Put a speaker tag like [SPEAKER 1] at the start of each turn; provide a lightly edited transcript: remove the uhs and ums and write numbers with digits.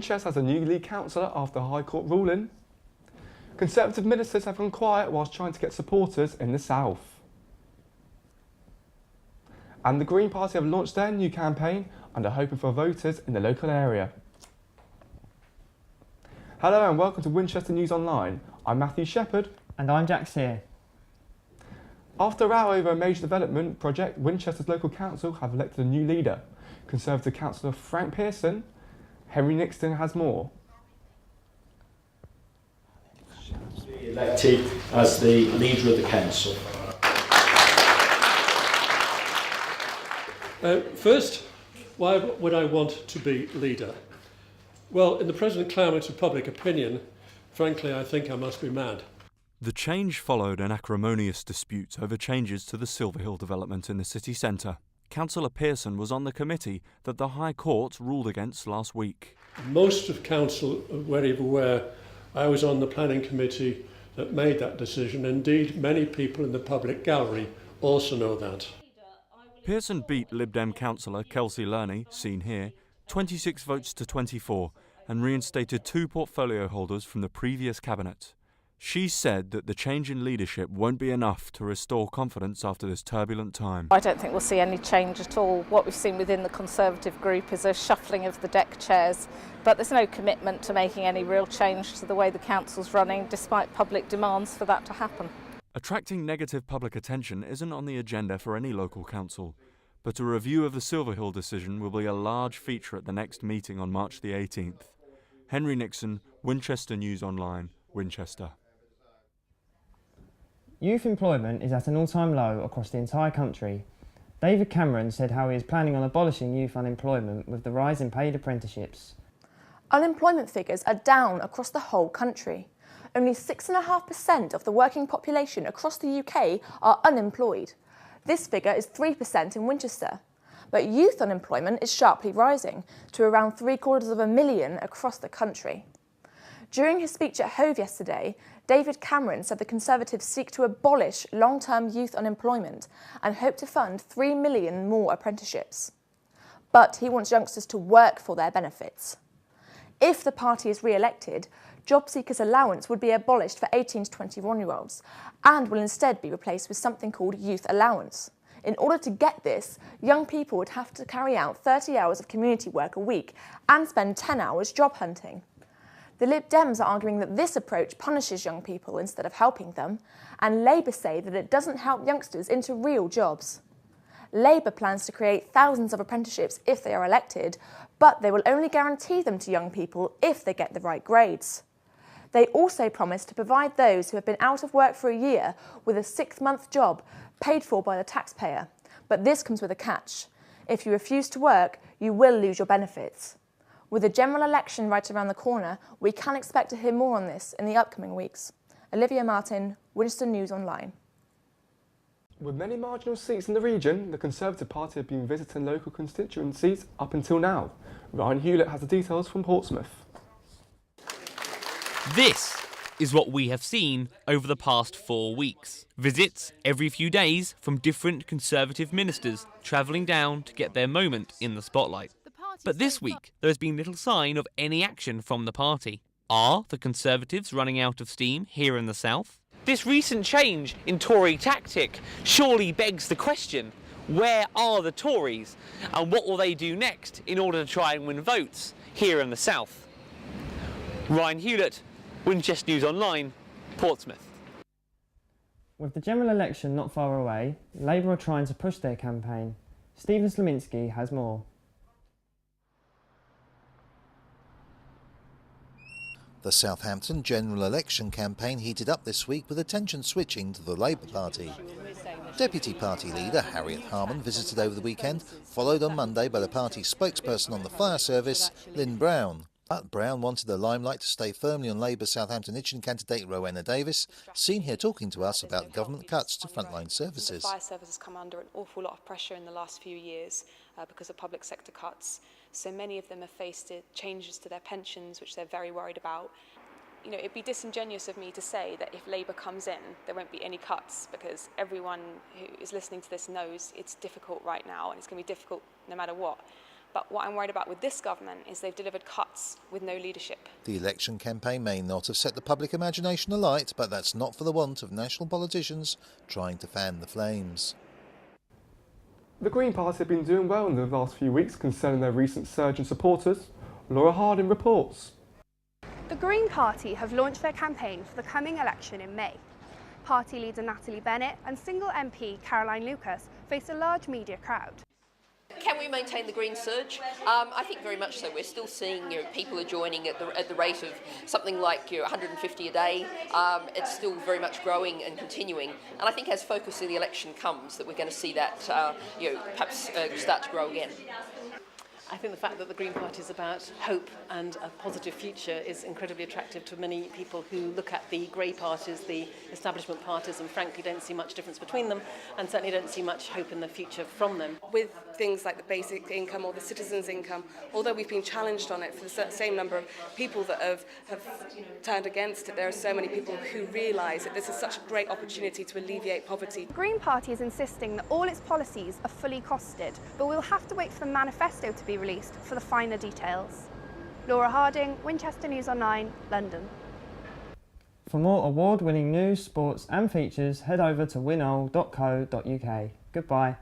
[SPEAKER 1] Winchester has a new lead councillor after a High Court ruling. Conservative ministers have gone quiet whilst trying to get supporters in the south. And the Green Party have launched their new campaign and are hoping for voters in the local area. Hello and welcome to Winchester News Online. I'm Matthew Shepherd.
[SPEAKER 2] And I'm Jack Sear.
[SPEAKER 1] After a row over a major development project, Winchester's local council have elected a new leader. Conservative councillor Frank Pearson. Henry Nixon has more.
[SPEAKER 3] Elected as the leader of the council.
[SPEAKER 4] First, why would I want to be leader? Well, in the present climate of public opinion, frankly, I think I must be mad.
[SPEAKER 5] The change followed an acrimonious dispute over changes to the Silverhill development in the city centre. Councillor Pearson was on the committee that the High Court ruled against last week.
[SPEAKER 4] Most of council are very aware I was on the planning committee that made that decision. Indeed, many people in the public gallery also know that.
[SPEAKER 5] Pearson beat Lib Dem councillor Kelsey Lerney, seen here, 26 votes to 24, and reinstated 2 portfolio holders from the previous cabinet. She said that the change in leadership won't be enough to restore confidence after this turbulent time.
[SPEAKER 6] I don't think we'll see any change at all. What we've seen within the Conservative group is a shuffling of the deck chairs, but there's no commitment to making any real change to the way the council's running, despite public demands for that to happen.
[SPEAKER 5] Attracting negative public attention isn't on the agenda for any local council, but a review of the Silverhill decision will be a large feature at the next meeting on March the 18th. Henry Nixon, Winchester News Online, Winchester.
[SPEAKER 2] Youth employment is at an all-time low across the entire country. David Cameron said how he is planning on abolishing youth unemployment with the rise in paid apprenticeships.
[SPEAKER 7] Unemployment figures are down across the whole country. Only 6.5% of the working population across the UK are unemployed. This figure is 3% in Winchester. But youth unemployment is sharply rising to around 750,000 across the country. During his speech at Hove yesterday, David Cameron said the Conservatives seek to abolish long-term youth unemployment and hope to fund 3 million more apprenticeships. But he wants youngsters to work for their benefits. If the party is re-elected, job seekers' allowance would be abolished for 18 to 21-year-olds and will instead be replaced with something called youth allowance. In order to get this, young people would have to carry out 30 hours of community work a week and spend 10 hours job hunting. The Lib Dems are arguing that this approach punishes young people instead of helping them, and Labour say that it doesn't help youngsters into real jobs. Labour plans to create thousands of apprenticeships if they are elected, but they will only guarantee them to young people if they get the right grades. They also promise to provide those who have been out of work for a year with a 6-month job paid for by the taxpayer. But this comes with a catch. If you refuse to work, you will lose your benefits. With the general election right around the corner, we can expect to hear more on this in the upcoming weeks. Olivia Martin, Winchester News Online.
[SPEAKER 1] With many marginal seats in the region, the Conservative Party have been visiting local constituencies up until now. Ryan Hewlett has the details from Portsmouth.
[SPEAKER 8] This is what we have seen over the past 4 weeks. Visits every few days from different Conservative ministers travelling down to get their moment in the spotlight. But this week, there has been little sign of any action from the party. Are the Conservatives running out of steam here in the south? This recent change in Tory tactic surely begs the question, where are the Tories and what will they do next in order to try and win votes here in the south? Ryan Hewlett, Winchester News Online, Portsmouth.
[SPEAKER 2] With the general election not far away, Labour are trying to push their campaign. Stephen Slominski has more.
[SPEAKER 9] The Southampton general election campaign heated up this week with attention switching to the Labour Party. Deputy Party leader Harriet Harman visited over the weekend, followed on Monday by the party's spokesperson on the fire service, Lynn Brown. But Brown wanted the limelight to stay firmly on Labour's Southampton Itchen candidate Rowena Davis, seen here talking to us about government cuts to frontline services.
[SPEAKER 10] The fire service has come under an awful lot of pressure in the last few years because of public sector cuts. So many of them have faced changes to their pensions, which they're very worried about. You know, it'd be disingenuous of me to say that if Labour comes in, there won't be any cuts, because everyone who is listening to this knows it's difficult right now, and it's going to be difficult no matter what. But what I'm worried about with this government is they've delivered cuts with no leadership.
[SPEAKER 9] The election campaign may not have set the public imagination alight, but that's not for the want of national politicians trying to fan the flames.
[SPEAKER 1] The Green Party have been doing well in the last few weeks concerning their recent surge in supporters. Laura Harding reports.
[SPEAKER 11] The Green Party have launched their campaign for the coming election in May. Party leader Natalie Bennett and single MP Caroline Lucas face a large media crowd.
[SPEAKER 12] Can we maintain the green surge? I think very much so. We're still seeing people are joining at the rate of something like 150 a day. It's still very much growing and continuing. And I think as focus of the election comes, that we're going to see that perhaps start to grow again.
[SPEAKER 13] I think the fact that the Green Party is about hope and a positive future is incredibly attractive to many people who look at the grey parties, the establishment parties, and frankly don't see much difference between them, and certainly don't see much hope in the future from them.
[SPEAKER 14] With things like the basic income or the citizens' income, although we've been challenged on it for the same number of people that have turned against it, there are so many people who realise that this is such a great opportunity to alleviate poverty.
[SPEAKER 11] The Green Party is insisting that all its policies are fully costed, but we'll have to wait for the manifesto to be released for the finer details. Laura Harding, Winchester News Online, London.
[SPEAKER 2] For more award-winning news, sports and features, head over to winol.co.uk. Goodbye.